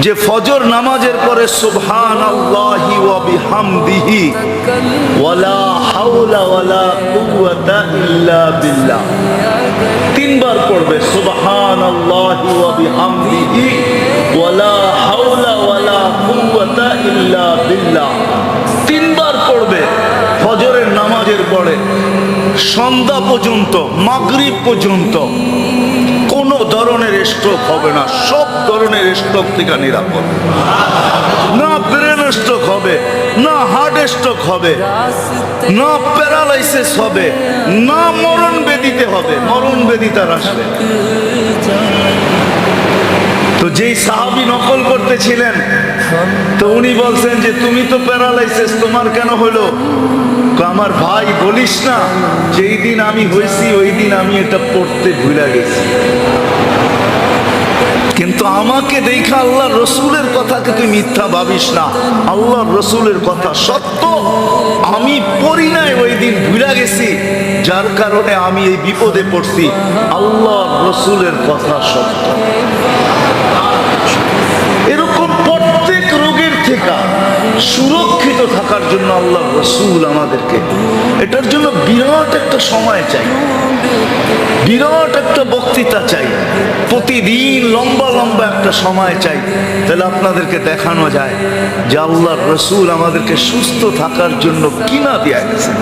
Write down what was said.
যে ফজর নামাজের পরে সুবহানাল্লাহি ওয়া বিহামদিহি ওয়ালা হাওলা ওয়ালা কুওয়াতা ইল্লা বিল্লাহ, তিনবার পড়বে সুবহানাল্লাহি ওয়া বিহামদিহি ওয়ালা হাওলা ওয়ালা কুওয়াতা ইল্লা বিল্লাহ, তিনবার পড়বে ফজরের নামাজের পরে সন্ধ্যা পর্যন্ত, মাগরিব পর্যন্ত। কোনো ধরনের স্ট্রোক হবে না, সব ধরনের স্ট্রোক থেকে নিরাপদ। না ব্রেন স্ট্রোক হবে, না হার্ট স্ট্রোক হবে, না প্যারালাইসিস হবে, না মরণ ব্যাধিতে হবে, মরণ ব্যাধি তার আসবে। তো যেই সাহাবী নকল করতেছিলেন, তো উনি বলছেন যে তুমি তো প্যারালাইসিস, তোমার কেন হলো? আমার ভাই বলিস না, যেই দিন আমি হয়েছি ওই দিন আমি এটা পড়তে ভুলে গেছি, কিন্তু আমাকে দেখা আল্লাহর রসুলের কথাকে তুই মিথ্যা ভাবিস না, আল্লাহর রসুলের কথা সত্য, আমি পড়ি নাই ওই দিন ভুলে গেছি, যার কারণে আমি এই বিপদে পড়ছি, আল্লাহর রসুলের কথা সত্য। এরকম প্রত্যেক রোগের থেকে সুরক্ষিত থাকার জন্য আল্লাহর রসুল আমাদেরকে, এটার জন্য বিরাট একটা সময় চাই, বিরাট একটা বক্তৃতা চাই, প্রতিদিন লম্বা লম্বা একটা সময় চাই, তাহলে আপনাদেরকে দেখানো যায় যে আল্লাহর রসুল আমাদেরকে সুস্থ থাকার জন্য কি না দিয়ে গেছেন।